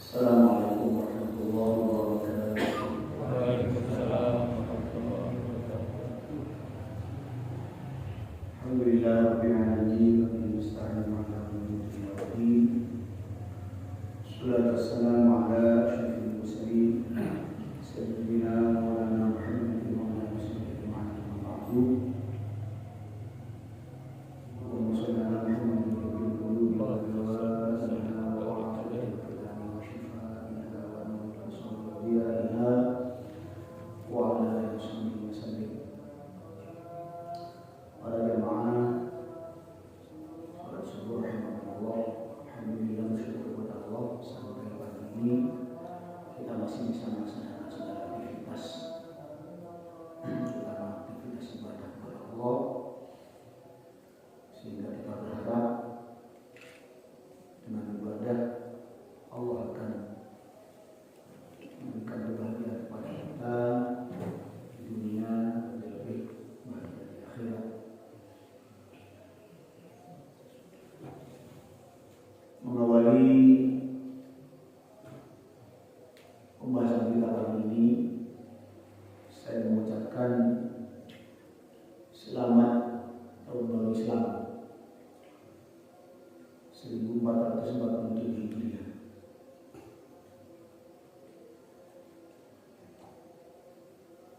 Assalamualaikum warahmatullahi wabarakatuh. Waalaikumsalam warahmatullahi wabarakatuh. Alhamdulillah rabbil alamin wa bihi nasta'in ala umuri dunya wa din. Wassalatu wassalamu ala asyrafil mursalin sayyidina wa maulana Muhammadin wa ala alihi wa sahbihi. Allahumma shalli ala Muhammadin wa ala qulubi wa para jemaah salat subuh rahmatullah. Alhamdulillah bersyukur kepada Allah sampai pagi ini kita masih bisa melaksanakan segala aktivitas, terutama aktivitas ibadah kepada Allah, sehingga kita berharap dengan ibadah Allah akan memberikan kebahagiaan kepada kita di dunia, lebih bahagia di akhirat. Mengawali pembahasan kita kali ini, saya mengucapkan selamat tahun baru Islam 1447 Hijriah.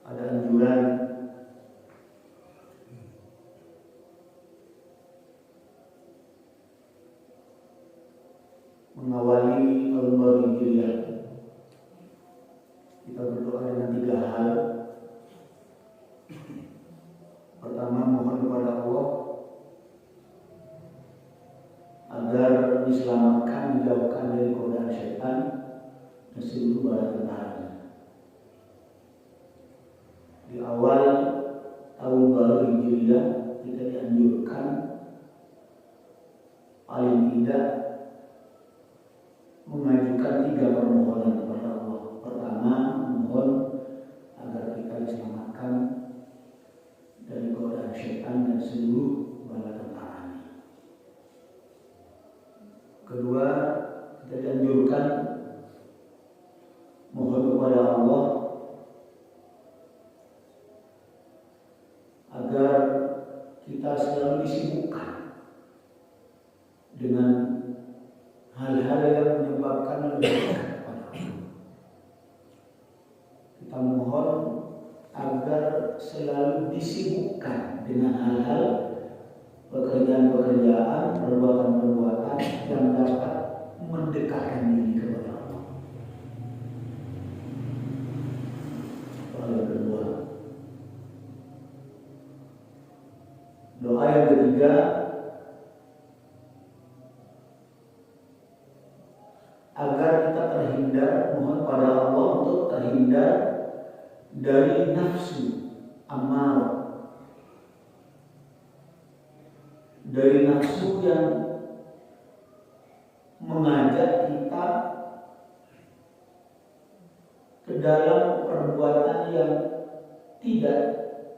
Ada anjuran mengawali tahun baru Hijriah, kita berdoa dengan 3 hal. Pertama, mohon kepada Allah agar diselamatkan, dijauhkan dari godaan syaitan dan seluruh bala tentaranya. Di awal tahun baru Hijriah kita dianjurkan paling tidak mengajukan 3 permohonan kepada Allah. Pertama, mohon agar kita diselamatkan dari godaan syaitan dan seluruh bala tentaranya. Kedua, kita dianjurkan mohon kepada Allah agar kita selalu disibukkan dengan hal-hal yang menyebabkan lebih dekat kepada Allah. Kita mohon agar selalu disibukkan dengan hal-hal, pekerjaan-pekerjaan, perbuatan-perbuatan yang dapat mendekatkan diri kepada Allah. Yang kedua, doa yang ketiga, agar kita terhindar, mohon pada Allah untuk terhindar dari nafsu amarah, dari nafsu yang mengajak kita ke dalam perbuatan yang tidak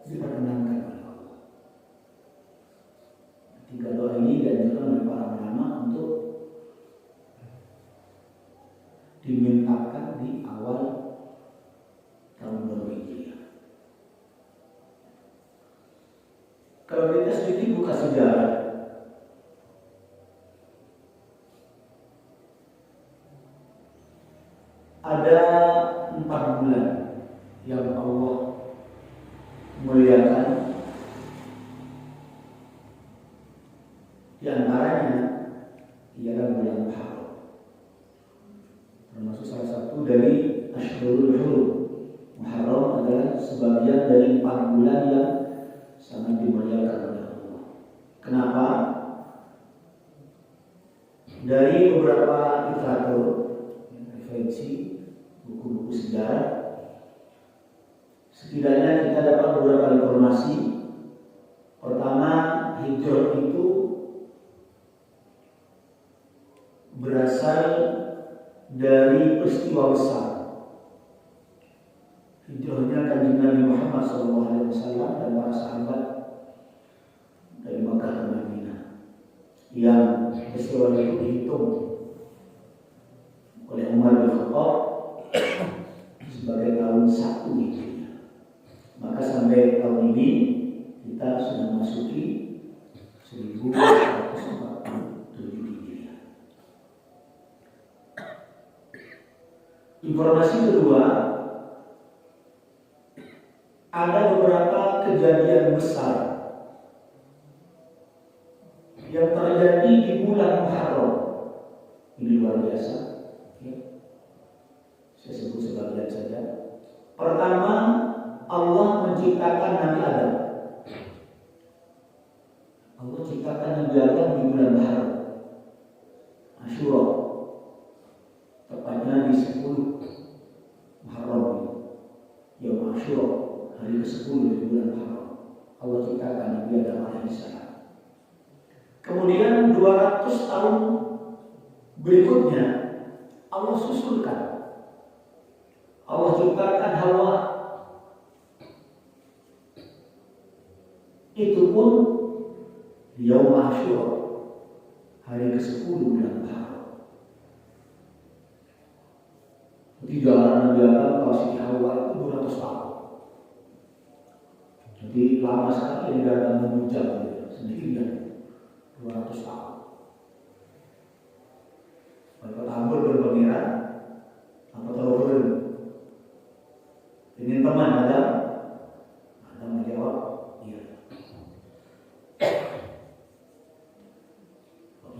diperkenankan oleh Allah. 3 doa ini dianjurkan oleh para ulama untuk dimintakan di awal tahun baru Hijriah. Kalau kita sedikit buka sejarah, ada 4 bulan yang Allah muliakan. Di antaranya ialah bulan Muharram, termasuk salah satu dari Ashhurul Hurum. Muharram adalah sebagian dari 4 bulan yang sangat dimuliakan oleh Allah. Kenapa? Dari beberapa literatur, referensi, buku-buku sejarah, setidaknya kita dapat beberapa informasi. Pertama, hijrah itu berasal dari peristiwa besar, hijrahnya Kanjeng Nabi Muhammad SAW dan para sahabat dari Makkah ke Madinah, yang peristiwa itu dihitung oleh Umar bin Informasi kedua, ada beberapa kejadian besar yang terjadi di bulan Muharram. Ini luar biasa. Ya. Saya sebut sebagian saja. Pertama, Allah menciptakan Nabi Adam. Allah ciptakan Nabi Adam di bulan Muharram, Asyura, tepatnya di 10 Muharram, Yaum Asyura, hari ke-10 di bulan Muharram. Allah ciptakan Nabi Adam alaihissalam. Kemudian 200 tahun berikutnya Allah susulkan. Allah ciptakan Hawa. Itu pun Yaum Asyura, hari ke-10 bulan Muharram. Jadi jalan Nabi Adam kalau Siti Hawa itu 200 tahun. Jadi lama sekali Nabi Adam membujang sendirian 200 tahun. Mereka tambah berpengiran apa tahu ingin teman Adam? Adam menjawab, iya.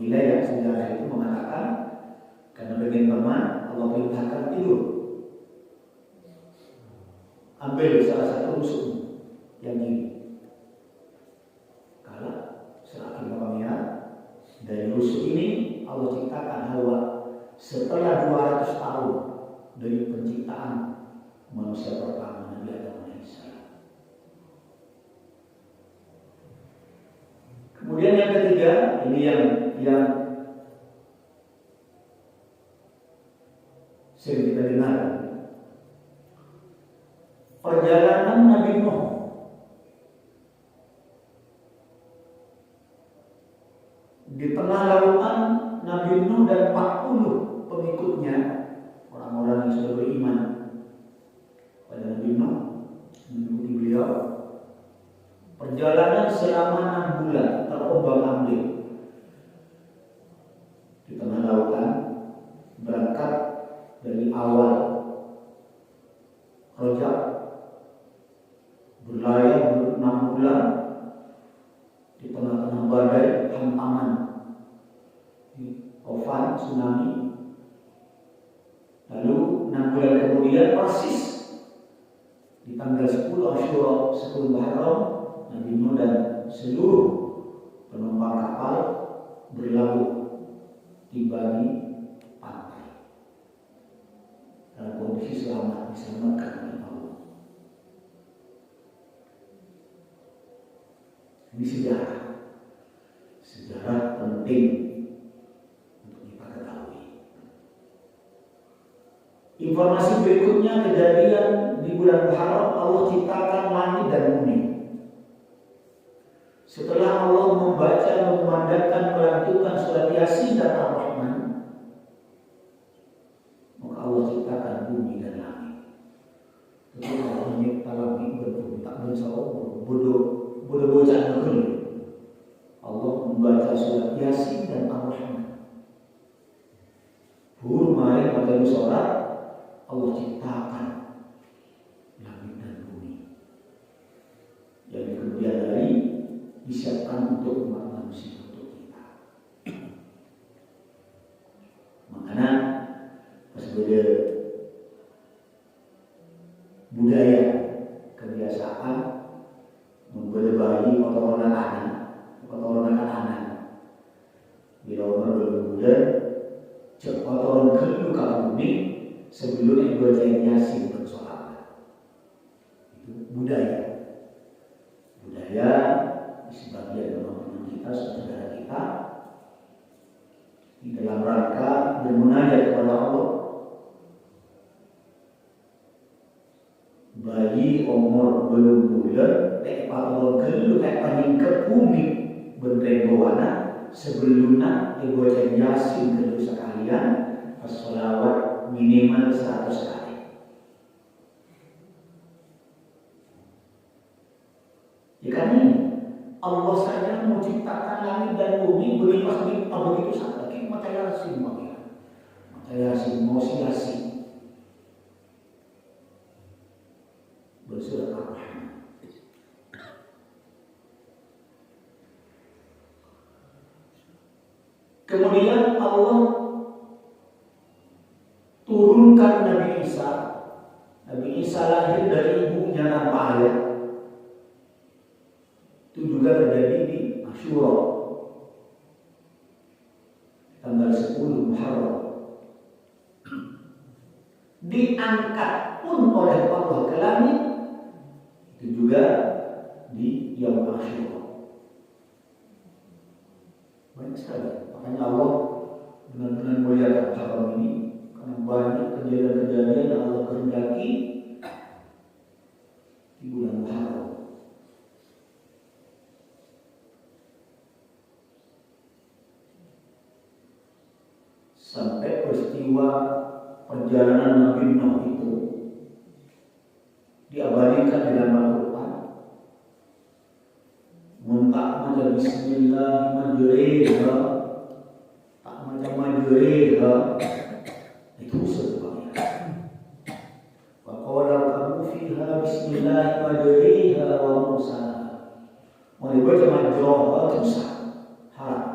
Gila ya, sejarah itu mengatakan karena ingin teman, Allah perintahkan tidur. Ambil salah satu rusukmu yang ini. Kalau serahkan pengiran dari rusuk ini Allah ciptakan Hawa setelah 200 tahun dari penciptaan manusia pertama Nabi Adam alaihissalam. Kemudian yang ketiga, ini yang sering kita dengar, perjalanan Nabi Nuh. Di tengah lautan Nabi Nuh dan 40 pengikutnya, orang-orang yang sudah beriman pada Nabi Nuh, mengikuti beliau. Perjalanan selama 6 bulan terombang-ambing di tengah lautan, berangkat dari awal Rajab, berlayar 6 bulan di tengah-tengah badai, hantaman, Topan, tsunami. Lalu 6 bulan kemudian persis di tanggal 10 Asyura, 10 Muharram, Nabi Nuh dan seluruh penumpang kapal berlabuh tiba di pantai dalam kondisi selamat, diselamatkan oleh Allah. Ini sejarah penting untuk kita ketahui. Informasi berikutnya, kejadian di bulan Muharram Allah ciptakan langit dan bumi. Setelah Allah membaca, memandangkan, melantunkan surat Yasin dan Ar-Rahman, maka Allah ciptakan bumi dan langit. Jadi Allah mencipta langit berbumi, tak bersawab, bodoh bocah negeri. Allah membaca surat Yasin dan Ar-Rahman. Mari pada sholat, Allah ciptakan langit dan bumi yang di kemudian hari disiapkan untuk umat manusia, untuk kita. Makanya sebagai budaya, kebiasaan membeli bayi kotoran anak. Bila orang berbulan, cek kotoran kedua ke bumi sebelum yang baca Yasin bersolat. Itu budaya di sebagian teman-teman kita, saudara kita, di dalam rangka bermunajat kepada Allah. Bayi umur belum bulan, kotoran kedua paling ke bumi bertenggowana sebelumnya dibaca Yasin kedua sekalian, as-sholawat minimal 100 kali. Ya kan ini Allah saja menciptakan langit dan bumi begitu sangat. Mata Yasin, Yasin. Kemudian Allah turunkan Nabi Isa. Nabi Isa lahir dari ibunya tanpa ayah. Itu juga terjadi di Asyura, tanggal 10 Muharram. Diangkat pun oleh Allah ke langit, itu juga di Yaum Asyura. Banyak sekali. Makanya Allah benar-benar muliakan Muharram ini karena banyak kejadian-kejadian yang Allah kehendaki di bulan Muharram. Sampai peristiwa perjalanan Nabi Nuh itu diabadikan di dalam Al-Quran. Muntah macam Bismillah majriha, tak macam majriha, itu sebabnya. Wa qala kamu fiha Bismillah majriha wa mursaha. Mau dibaca majroha itu sah, haram.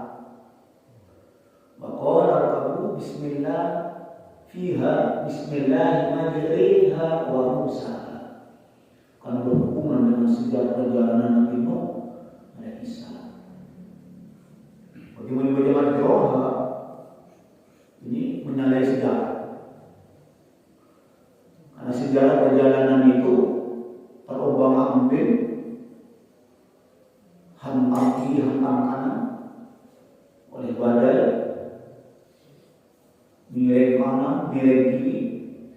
Wa qala kamu Bismillah fiha Bismillah majriha wa mursaha. Karena berhubungan dengan sejarah perjalanan Nabi Nuh alaihissalam. Bagaimana bagaimana Majroha ini menyalahi sejarah. Karena sejarah perjalanan itu terombang-ambing, hantam kiri, hantam kanan oleh badai, miring kanan, miring kiri,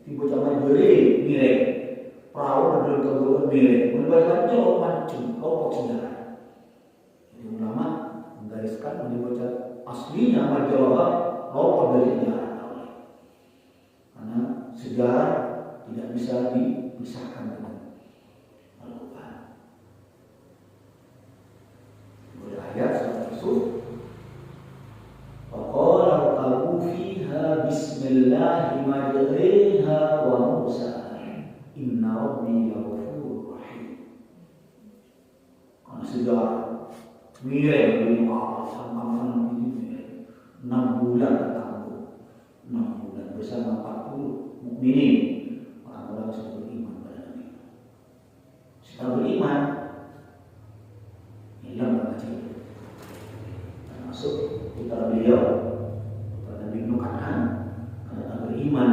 tiba-tiba beri miring. Perahu adalah kebetulan miring, melibatkan jauh macam kelompok sejarah. Jadi ulama menggariskan menyebut aslinya Majroha kelompok dari sejarah. Karena sejarah tidak bisa dipisahkan dengan Al-Quran. Berayat surat Yusuf, waqala qalu fiha Bismillah majriha wa mursaha. Inna Rabbi ghafurur rahim. Karena sejarah miring dari sama-sama ini 6 bulan bertangguh, 6 bulan bersama 40 mukminin, orang-orang yang beriman pada Nabi. Setelah beriman, hilang kecil. Termasuk putra beliau, putra Nabi Nuh Kan'an, karena beriman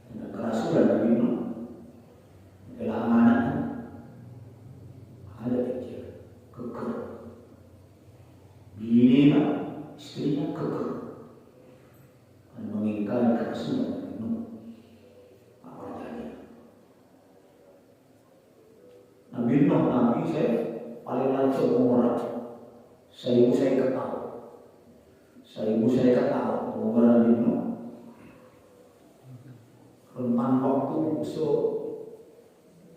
dengan kerasulan Nabi Nuh. Adalah amanah ada kecil, keker. Bini istrinya keker dan mengingkari kerasulan Nabi Nuh. Apa jadi? Nabi Nuh, Nabi saya paling langsung orang. Saya ketahu. Saya ketahu orang Nabi Nuh. Rentang waktu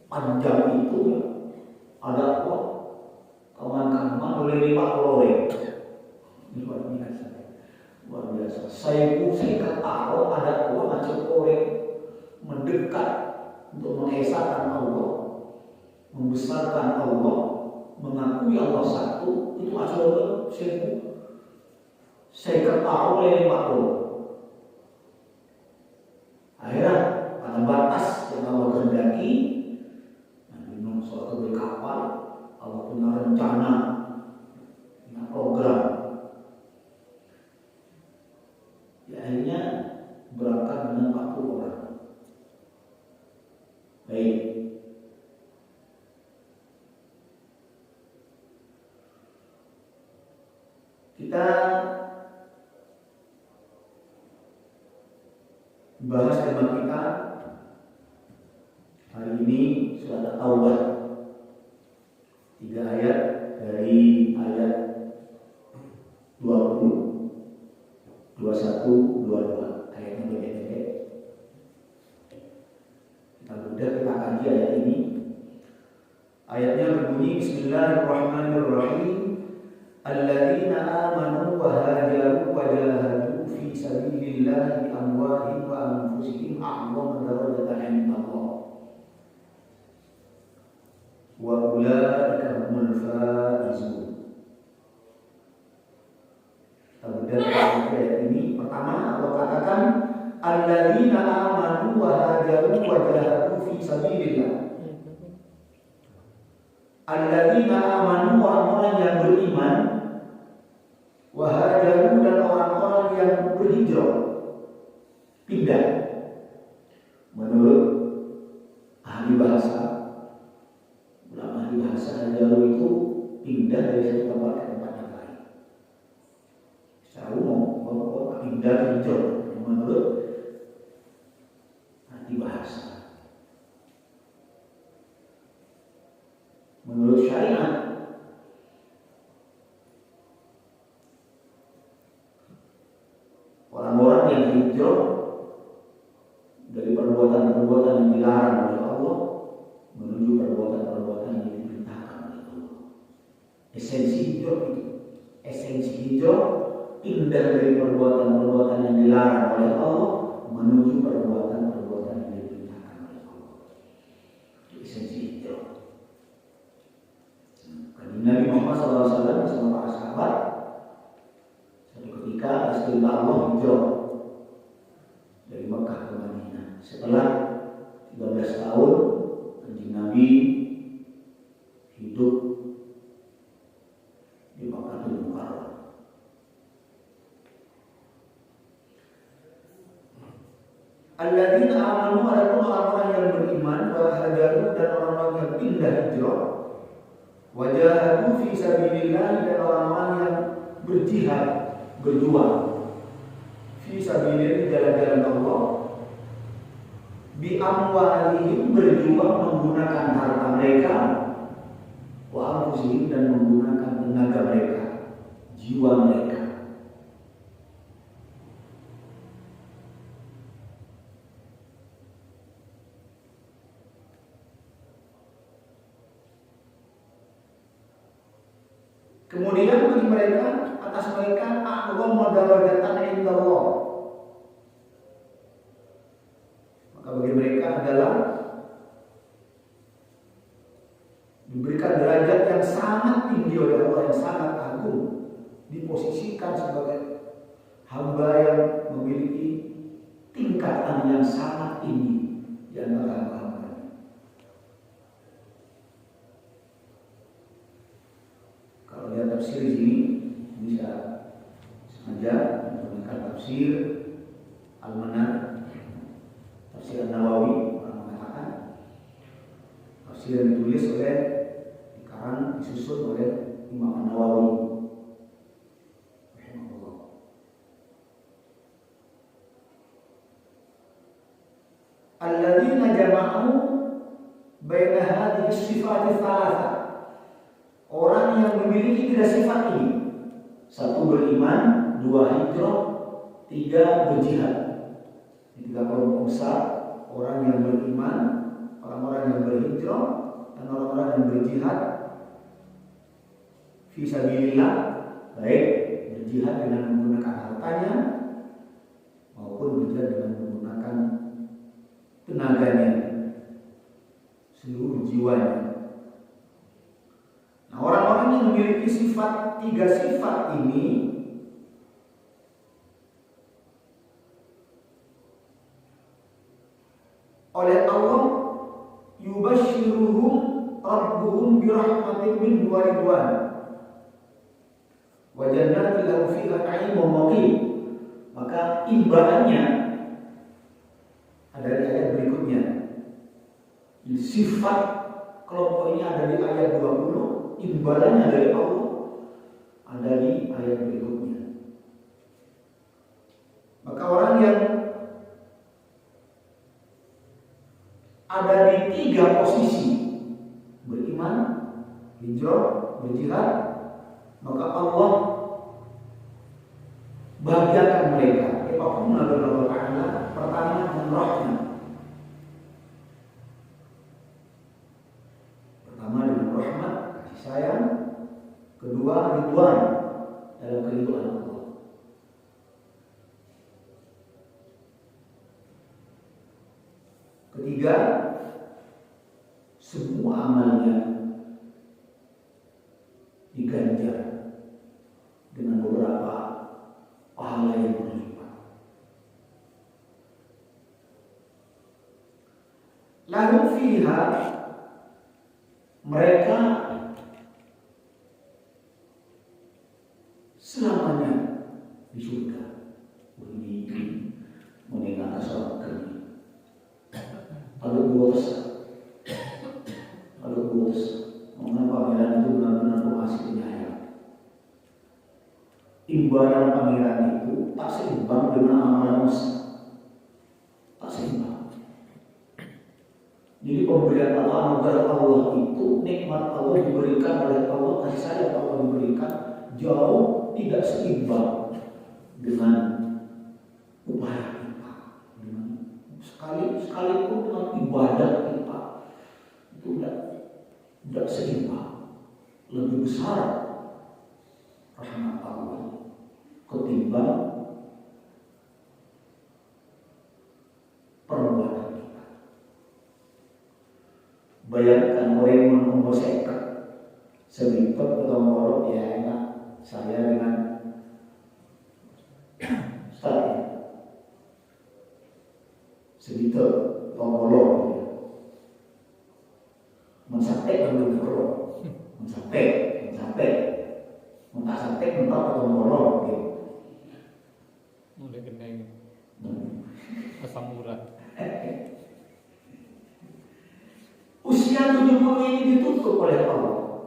panjang itu ada apa? Kawan-kawan oleh 50 orang. Ini luar biasa. Luar biasa. Saya ketahu ada apa macam orang mendekat untuk mengesahkan Allah, membesarkan Allah, mengakui Allah satu. Itu asal saya ketahui oleh 50. Akhirnya pada batas yang Allah kehendaki, Nabi Nuh suatu berkapal, Allah punya rencana, punya program. Ya, akhirnya berangkat dengan 40 orang. Baik. Kita bahas tema kita hari ini surat At-Taubah, 3 ayat dari ayat 20, 21, 22. Ayatnya pendek-pendek. Kita kaji ayat ini. Ayatnya berbunyi Bismillahirrahmanirrahim. Alladzina amanu wa hajaru wa jahadu fi sabilillahi amwalihim wa anfusihim a'zamu darajatan 'inda Allah. Wa ulaika humul faizun. Kita bagian ayat ini. Pertama, Allah katakan alladzina amanu wa hajaru wa jahadu fi sabilillah. Alladzina amanu, orang-orang yang beriman, wa hajaru, dan orang-orang yang berhijrah, pindah. Menurut ahli bahasa, ulama ahli bahasa, hajaru itu pindah dari satu tempat ke tempat yang lain. Secara umum, pindah hijrah menurut ahli bahasa. Menurut syariat, orang-orang yang hijrah dari perbuatan-perbuatan yang dilarang oleh Allah menuju perbuatan-perbuatan yang diperintahkan oleh Allah. Esensi hijrah itu. Esensi hijrah pindah dari perbuatan-perbuatan yang dilarang oleh Allah menuju perbuatan-perbuatan yang diperintahkan oleh Allah. Itu esensi hijrah. Nabi Muhammad SAW bersama para sahabat suatu ketika perintah Allah hijrah dari Mekah ke Madinah. Setelah 13 tahun Kanjeng Nabi hidup di Makkahul Mukarramah. Alladzina amanu, adapun orang-orang yang beriman, wa hajaru, dan orang-orang yang pindah hijrah, wa jahadu fi sabilillah, dan orang-orang yang berjihad, berjuang fi sabilillah, jalan-jalan Allah, bi amwalihim, berjuang menggunakan harta mereka, wa anfusihim, dan menggunakan tenaga mereka, jiwa mereka. Kemudian bagi mereka, atas mereka a'dhamu darajatan indallah. Maka bagi mereka adalah diberikan derajat yang sangat tinggi oleh Allah, yang sangat agung, diposisikan sebagai hamba yang memiliki tingkatan yang sangat tinggi di antara hamba-hamba. Kalau lihat tafsir di sini bisa sengaja menggunakan tafsir Al-Manar, tafsir An-Nawawi, orang mengatakan tafsir yang ditulis oleh, dikarang, disusun oleh Imam An-Nawawi rahimahullah. Alladzina jama'u baina hadhihi sifat tsalatsa. Orang yang memiliki tiga sifat ini: satu, beriman; dua, hijrah; tiga, berjihad. Ini tiga kelompok besar: orang yang beriman, orang-orang yang berhijrah, dan orang-orang yang berjihad fi sabilillah, baik berjihad dengan menggunakan hartanya maupun berjihad dengan menggunakan tenaganya, seluruh jiwanya. Nah, orang-orang yang memiliki tiga sifat ini oleh Allah yubashshiruhum rabbuhum birahmatin minhu wa ridwan wa jannatin lahum fiha na'imun muqim. Maka imbalannya ada di ayat berikutnya. Sifat kelompok ini ada di ayat 20. Imbalannya dari Allah ada di ayat berikutnya. Maka orang yang ada di tiga posisi, beriman, hijrah, berjihad, maka Allah bahagiakan mereka. Pertama dengan rahmat. Pertama dengan rahmat, kasih sayang. Kedua, ridwan, dalam keridhaan Allah. Ketiga, semua amalnya diganjar dengan beberapa Lalu fiha, mereka selamanya di surga. Ini mendengar suara kami. Kalau bos, mengapa pangeran itu benar-benar pengasih penyayang. Imbalan pangeran itu tak seimbang dengan amalan manusia. Tak seimbang. Jadi pemberian Allah, anugerah Allah itu, nikmat Allah diberikan oleh Allah, kasih sayang Allah diberikan jauh tidak seimbang dengan upaya kita. Sekalipun dengan ibadah kita itu tidak seimbang. Lebih besar rahmat Allah ketimbang perbuatan kita. Bayangkan orang yang menunggu sekat sebitut atau ngorok, ya enak saya dengan Ustaz sebitut atau ngorok mensampai belum ngorok mensampai mentak sampai mentok atau ngorok gitu. Mulai keneng asam urat. Usia 70 ini ditutup oleh Allah.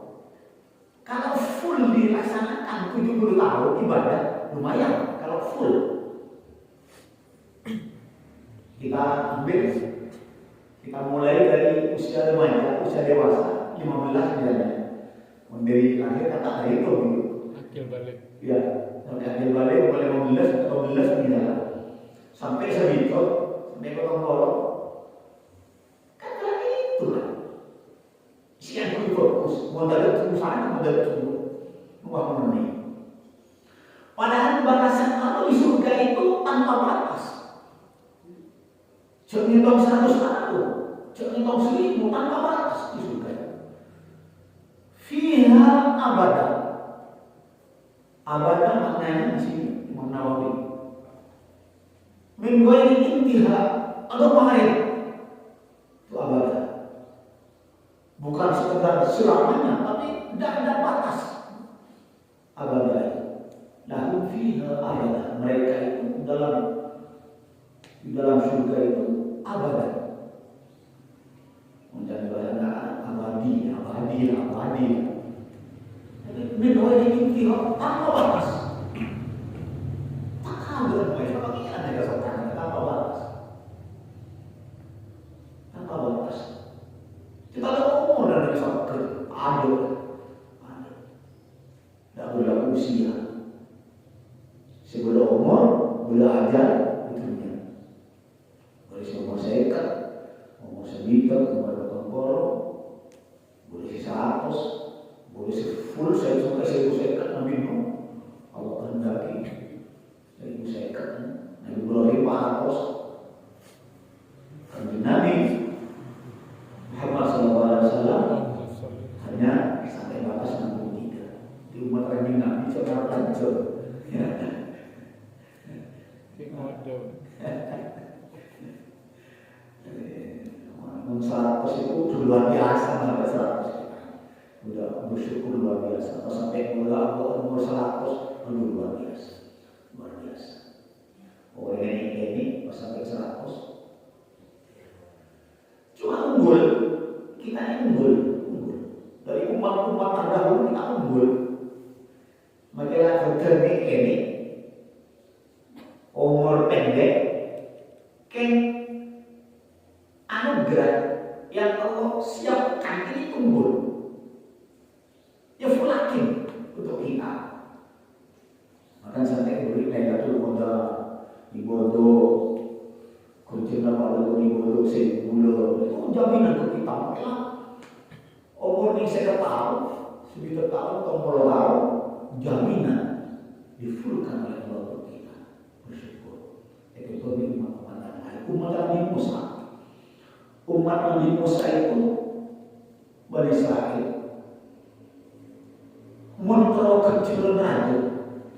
Kalau full dilaksanakan 70 tahun ibadah lumayan. Kalau full kita ambil, kita mulai dari usia remaja, usia dewasa 15 misalnya. Dari lahir kata dari itu gitu. Akil balik. Ya, sampai akhir balik mulai 15 atau 15 misalnya. Sampai segitu, sampai potong bolong. Kan itu lah. Siang itu fokus, mau dari sana, mau dari sini, mau memenuhi. Padahal balasan Allah di surga itu tanpa batas. Jangan ngitung 100 tahun, jangan ngitung 1000 tanpa batas di surga. Fiha abada. Abada maknanya di sini Imam Nawawi. Min ghairi intiha, atau mengakhir. Itu abada. Bukan sekedar selamanya, tapi tidak ada batas. Abada. Lalu fiha abada. Mereka itu di dalam surga itu abada. Mencari bahasa abadi. Min ghairi intiha, tanpa batas. Tak ada mereka bagian ada kesempatan tanpa batas. Tanpa batas. Kita ada umur dan ada kesempatan ada. Tak boleh usia. Sebelum umur, boleh ajar itunya. Boleh umur sekat, umur sebitak, umur bertempur, boleh 100, boleh full saya suka saya sekat nabi Nuh. Allah kehendaki saya sekat, Nabi Ibrahim 400. Kanjeng Nabi Muhammad SAW hanya sampai batas 63. Di umat kanjeng Nabi sekarang lanjut. Ngomong 100 itu luar biasa sampai 100. Udah bersyukur luar biasa. Atau sampai umur 100 luar biasa. Oh ini pas sampai 100. Cuma unggul. Kita ini unggul. Dari umat-umat terdahulu kita unggul. Majalah Kerja ini umur pendek, anugerah yang Allah siapkan ini unggul. Ya fulakin untuk kita. Maka sampai beri Lailatul Qadar ibadah kunci nama Allah ibadah sebulan itu jaminan untuk kita. Maka umur ini saya tahu, sekitar tahun atau puluh tahun, jaminan difulkan oleh Allah untuk kita. Bersyukur. Itu di umat Nabi Musa. Umat Nabi Musa itu Bani Israil. Mentero kecil aja.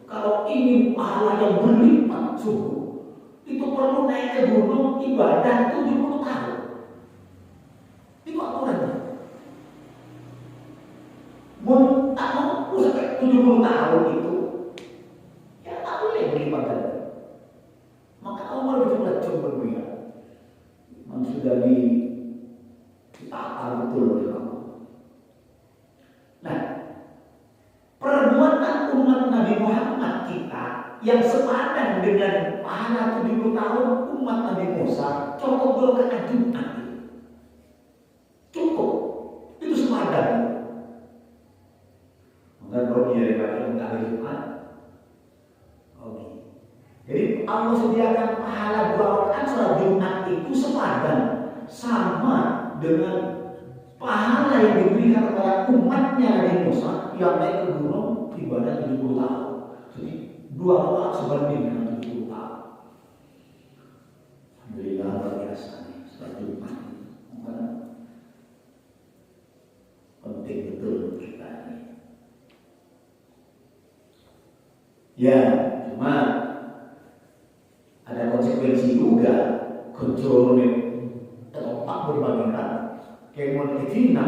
Kalau ini pahala yang berlipat sungguh, itu perlu naik ke gunung ibadah 70 tahun. sepenuhnya. Memang sudah ditata betul oleh Allah. Nah, perbuatan umat Nabi Muhammad kita yang sepadan dengan pahala 70 tahun umat Nabi Musa, cukup golongan Jumat. Cukup. Itu sepadan. Maka kalau dia daripada hari Jumat, oke. Jadi Allah sediakan pahala 2 rakaat sholat Jumat itu sepadan sama dengan pahala yang diberikan kepada umatnya Nabi Musa yang naik ke gunung ibadah 70 tahun. Jadi 2 rakaat sebanding dengan 70 tahun. Alhamdulillah luar biasa nih sholat Jumat. Penting betul kita ini. Ya, cuma ada konsekuensi juga kontrol nih terletak berbandingan kemon etina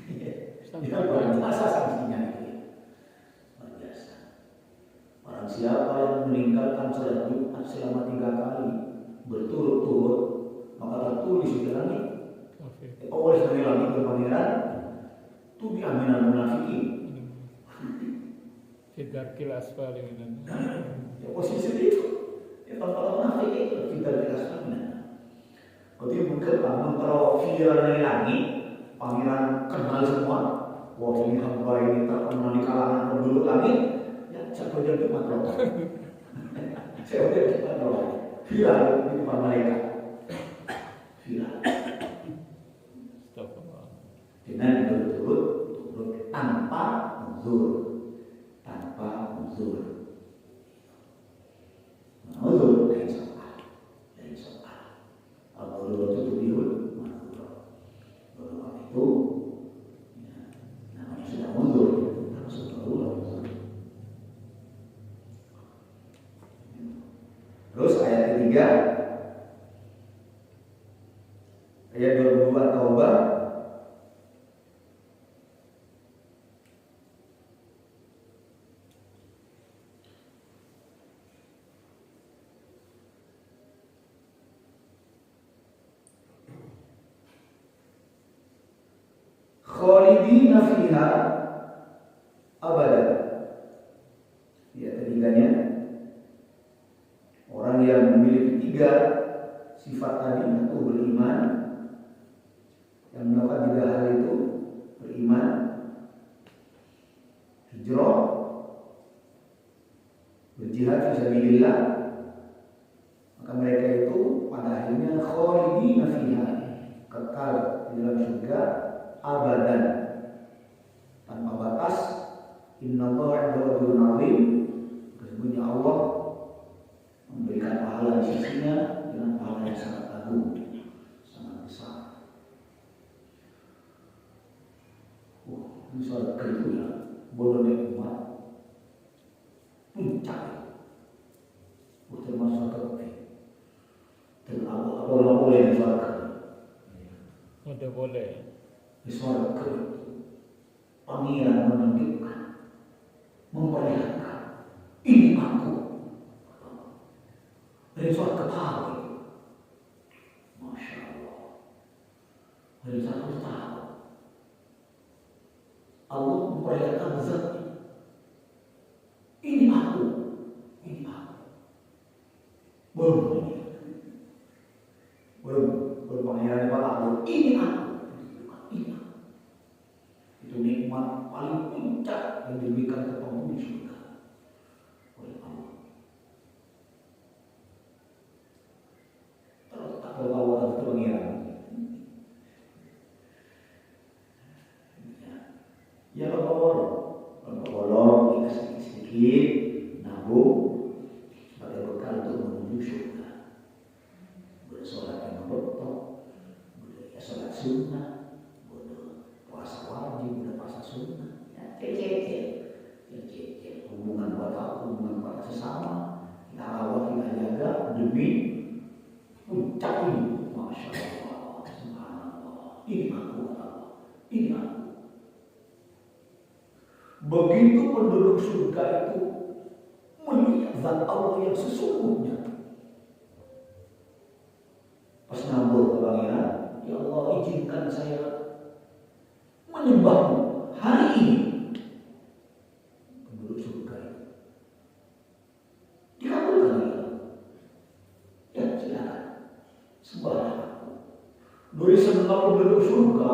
ya luar biasa sanksinya itu luar biasa. Orang siapa yang meninggalkan sholat Jumat selama 3 kali berturut-turut maka tertulis di langit oleh dari langit berpangeran itu diaminan munafikin Fidarkil asfali minan. Ya posisi itu ya kalau munafik itu tidak asfali. Ketika bukan bangun viral dari langit, pangeran kenal semua. Wah ini hamba ini terkenal di kalangan penduduk langit. Ya saya udah di depan roh. Saya udah di depan roh. Viral di depan mereka. Viral. Dengan berturut-turut tanpa uzur. Tanpa uzur. Uzur lain soal. Lain soal. Al-Qur'an itu bihul Al-Qur'an itu ya, namanya sudah mundur langsung uzur. Terus ayat ketiga ayat 22 Taubah khalidina fiha abadan. Ya, ketiganya orang yang memiliki 3 sifat tadi itu beriman, yang melakukan 3 hal itu beriman, hijrah, berjihad fisabilillah, maka mereka itu pada akhirnya khalidina fiha, kekal di dalam surga abadan tanpa batas. Innallaha 'indahu azim, sesungguhnya Allah memberikan pahala di sisinya dengan pahala yang sangat agung, sangat besar. Ini soal kedua bodoh umat puncak, termasuk ke dan apa boleh di surga. Ada boleh. Di surga pangeran menunjukkan, memperlihatkan ini aku. Dari surga tahu itu, masya Allah. Dari satu tahu Allah memperlihatkan zatnya. Ini aku, ini aku. Belum pangeran Pak Allah. Ini aku. Itu nikmat paling puncak yang diberikan ke penghuni surga oleh Allah. Terletak kebawahan itu pengiran. Ya bolong kita sedikit nabung sebagai bekal untuk menuju surga. Bersolat yang betul, budaya sholat sunnah, puasa wajib, udah puasa sunnah, ya cek hubungan pada sesama, kita rawat, kita jaga demi puncak ini. Masya Allah, subhanallah, ini aku, ini aku. Begitu penduduk surga itu melihat zat Allah yang sesungguhnya, Allah izinkan saya menyembahmu hari ini, penduduk surga dikabulkan ya silakan sembahlah aku. Duri senang penduduk surga,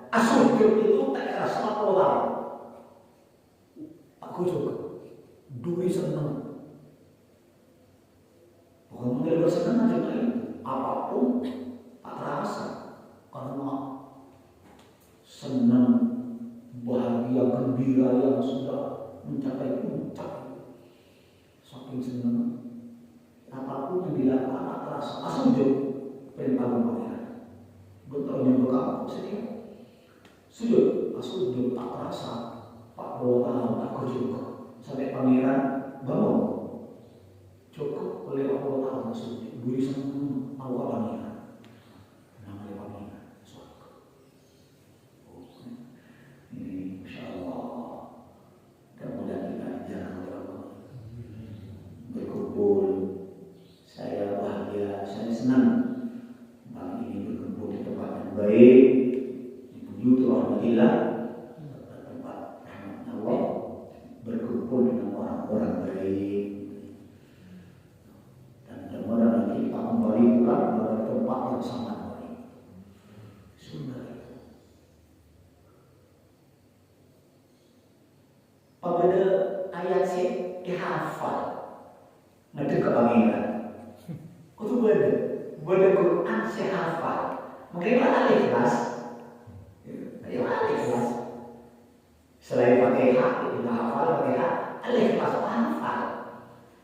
asyik itu tak kira sama orang. Aku juga duri senang. Bukan menjadi bersenang aja itu, apapun tak terasa karena senang, bahagia, gembira yang sudah mencapai puncak. Saking senang, apapun yang dilakukan tak terasa. Asal perintah pangeran. Betul yang kamu sedih. Sujud, sujud tak terasa. 40 tahun tak juga sampai pangeran bangun. Cukup oleh 40 tahun sujud. Beri senang awal pangeran. Namanya pangeran. Suatu. Ini insyaallah. Kemudian kita jangan terlalu berkumpul. Saya bahagia, saya senang. Malam ini berkumpul di tempat yang baik, dipuji Alhamdulillah, tempat rahmat Allah, berkumpul dengan orang-orang baik, dan mudah-mudahan nanti kita kembali pulang pada tempat yang sangat baik. Surga itu. Pada ayat sih dihafal, nanti ke pangeran. Itu beda Quran saya hafal. Mungkin ada ikhlas. Ya ada ikhlas. Selain Fatihah, kita hafal Fatihah, ada ikhlas hafal.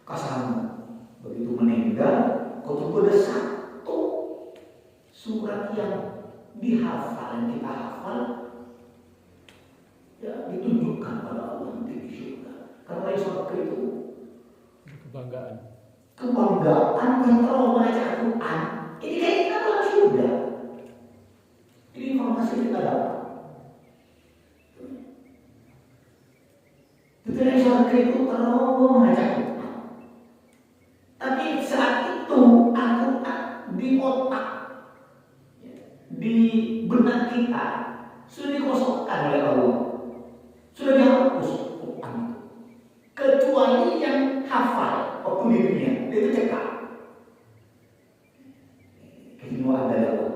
Kasam begitu meninggal, kau ada satu surat yang dihafal, yang kita hafal, ya ditunjukkan pada Allah nanti di surga. Karena surat itu kebanggaan yang terlalu membaca Al-Quran. Ini kayak kita dalam surga. Ini informasi kita dapat. Ketika surga itu terlalu membaca Al-Quran. Tapi saat itu Al-Quran di otak, di benak kita sudah dikosongkan oleh Allah. Sudah dihapus Al-Quran itu. Kecuali yang hafal waktu di dunia, itu cekak. Semua ada Allah.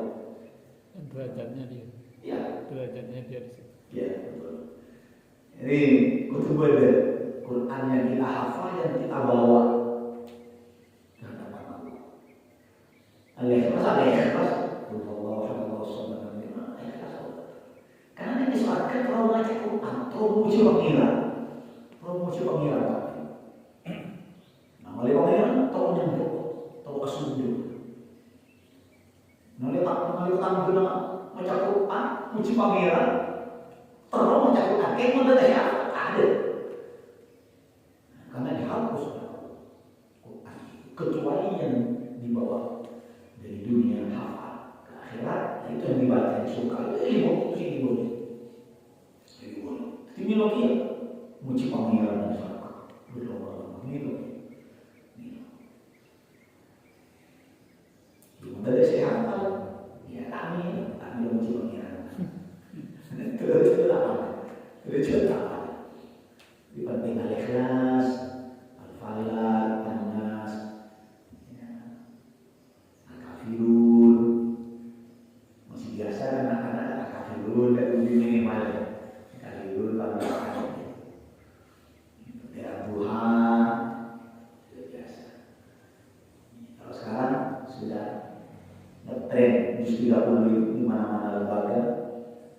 derajatnya dia. Ya. Derajatnya dia di situ. Ya, betul. Ini kutub Quran yang kita hafal, yang kita bawa ke hadapan Allah. Al-Ikhlas, Al-Ikhlas. Karena ini disoalkan terlalu baca Quran, terlalu muji pengiran. Terlalu muji pengiran. Nah, oleh pengiran, terlalu nyempuk, terlalu kesundul. Nolak tangguna macam Quran, muji pangeran, terus macam Quran, kayak mana dah ada, karena dihapus Quran, kecuali yang dibawa dari dunia hafal ke akhirat, itu yang dibaca di surga itu boleh. Ini lagi muji pangeran di surga, berdoa ini loh. Dari sehat ya kami muji pangeran. Terus apa? Terus apa? Di penting Al-Ikhlas, Al-Falaq, An-Nas, Al-Kafirun. Masih biasa kan anak-anak Al-Kafirun dan lebih minimal. Al-Kafirun Al-Kafirun. Ya Tuhan, sudah biasa. Kalau sekarang sudah ngetren juz 30 di mana-mana lembaga,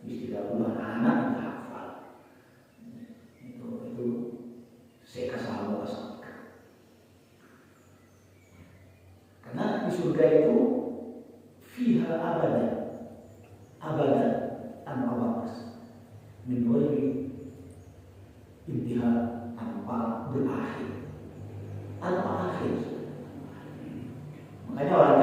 juz 30 anak-anak yang hafal. Itu saya kasih. Karena di surga itu fiha abadan tanpa batas, min ghairi intiha, tanpa berakhir, tanpa akhir. Makanya orang